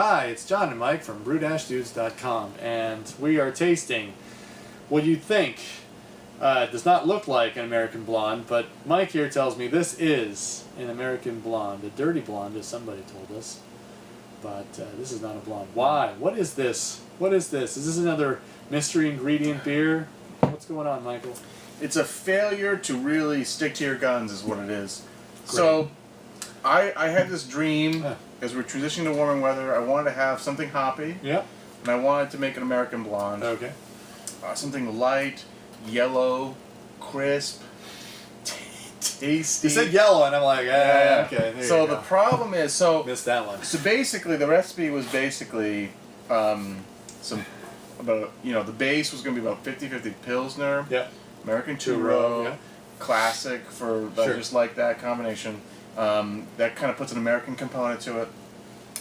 Hi, it's John and Mike from brew-dudes.com, and we are tasting what you'd think does not look like an American blonde, but Mike here tells me this is an American blonde, a dirty blonde, as somebody told us. But this is not a blonde. Why? What is this? What is this? Is this another mystery ingredient beer? What's going on, Michael? It's a failure to really stick to your guns is what it is. Great. So, I had this dream, as we're transitioning to warmer weather, I wanted to have something hoppy. Yep. And I wanted to make an American blonde. Okay. Something light, yellow, crisp, tasty. You said yellow, and I'm like, okay. There So you go. the problem is, Missed that one. So basically, the recipe was basically the base was going to be about 50-50 Pilsner, American two-row, classic for I just like that combination. That kind of puts an American component to it.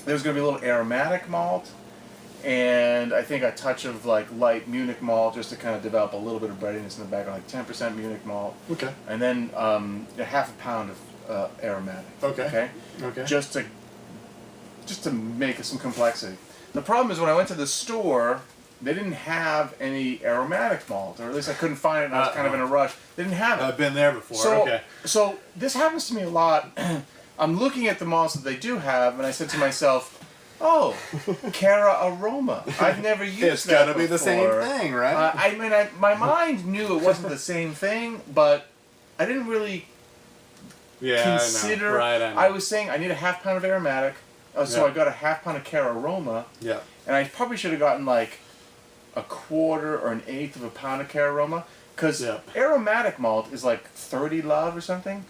There's going to be a little aromatic malt, and I think a touch of like light Munich malt just to kind of develop a little bit of breadiness in the back, like 10% Munich malt. Okay. And then a half a pound of aromatic. Okay. Just to make some complexity. The problem is when I went to the store, they didn't have any aromatic malt, or at least I couldn't find it, and I was kind of in a rush. They didn't have it. I've been there before. So, so this happens to me a lot. I'm looking at the malts that they do have, and I said to myself, "Oh, Cara Aroma. I've never used that. It's got to be the same thing, right?" I mean, my mind knew it wasn't the same thing, but I didn't really consider. I know. I was saying I need a half pound of aromatic, so I got a half pound of Cara Aroma. Yeah. And I probably should have gotten like a quarter or an eighth of a pound of Cara Aroma, because aromatic malt is like 30 love or something.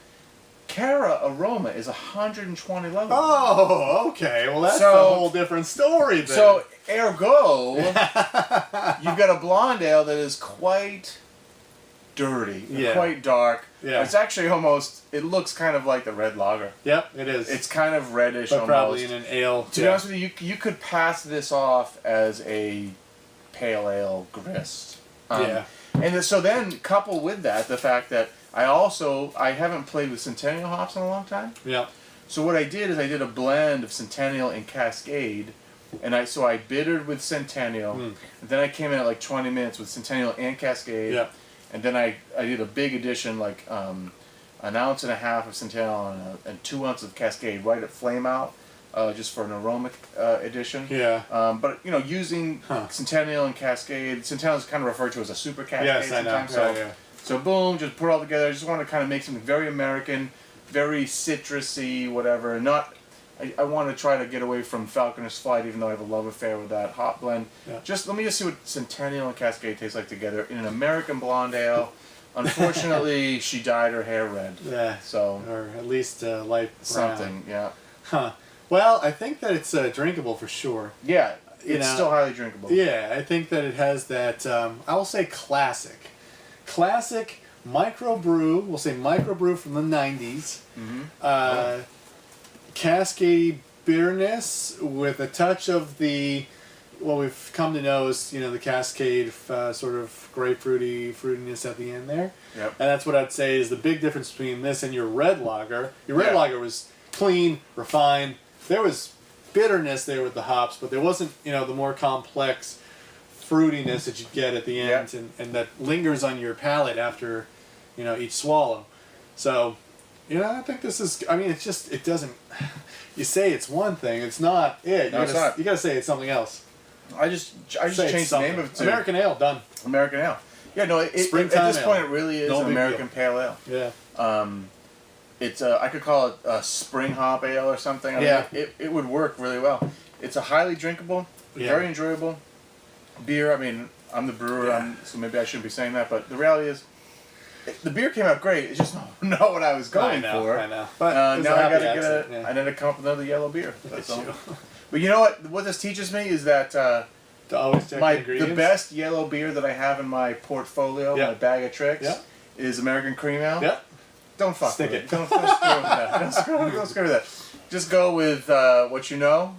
Cara Aroma is 120 love. Oh, okay. Well, that's a whole different story then. So, ergo, you've got a blonde ale that is quite dirty, quite dark. Yeah. It's actually almost, it looks kind of like the red lager. Yep, it is. It's kind of reddish but almost. Probably in an ale. To be honest with you, you could pass this off as a pale ale grist. And so then, couple with that, the fact that I haven't played with Centennial hops in a long time. Yeah. So what I did is I did a blend of Centennial and Cascade, and I bittered with Centennial, and then I came in at like 20 minutes with Centennial and Cascade, and then I did a big addition, like an ounce and a half of Centennial and 2 ounces of Cascade right at flame out. Just for an aromatic addition. Yeah. But using Centennial and Cascade, Centennial is kind of referred to as a super Cascade sometimes. So boom, just put it all together. I just want to kind of make something very American, very citrusy, whatever. And I want to try to get away from Falconer's Flight, even though I have a love affair with that hop blend. Yeah. Let me just see what Centennial and Cascade taste like together in an American blonde ale. Unfortunately, she dyed her hair red. Yeah. So or at least light brown. Something. Yeah. Huh. Well, I think that it's drinkable for sure. Yeah, it's still highly drinkable. Yeah, I think that it has that, I will say classic microbrew, we'll say microbrew from the 90s, cascade bitterness with a touch of what we've come to know as, the cascade sort of grapefruity fruitiness at the end there. Yep. And that's what I'd say is the big difference between this and your red lager. Your red lager was clean, refined. There was bitterness there with the hops, but there wasn't, the more complex fruitiness that you get at the end and that lingers on your palate after, each swallow. So, I think this is, it doesn't, you say it's one thing, it's not it. No, it's not. You gotta say it's something else. I just changed the name of it to American Ale, done. American Ale. Yeah, no, at this point it really is an American pale ale. Yeah. It's I could call it a spring hop ale or something. I mean, it would work really well. It's a highly drinkable, very enjoyable beer. I mean, I'm the brewer, so maybe I shouldn't be saying that, but the reality is, the beer came out great. It's just not what I was going for. I know. But now I need to come up with another yellow beer. That's all. But you know what? What this teaches me is that the best yellow beer that I have in my portfolio, my bag of tricks, is American Cream Ale. Yeah. Don't fuck with it. Don't screw with that. Don't screw with that. Just go with what you know.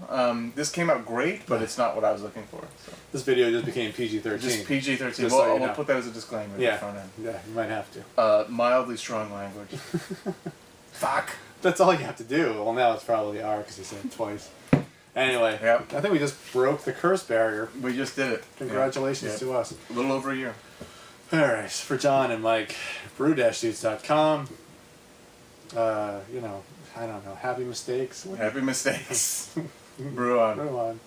This came out great, but it's not what I was looking for. So. This video just became PG-13. Just PG-13. We'll put that as a disclaimer. Yeah. Yeah, you might have to. Mildly strong language. Fuck. That's all you have to do. Well, now it's probably R because you said it twice. Anyway, Yep. I think we just broke the curse barrier. We just did it. Congratulations to us. A little over a year. All right, for John and Mike, brew-dudes.com. I don't know, happy mistakes. Happy mistakes. Brew on. Brew on.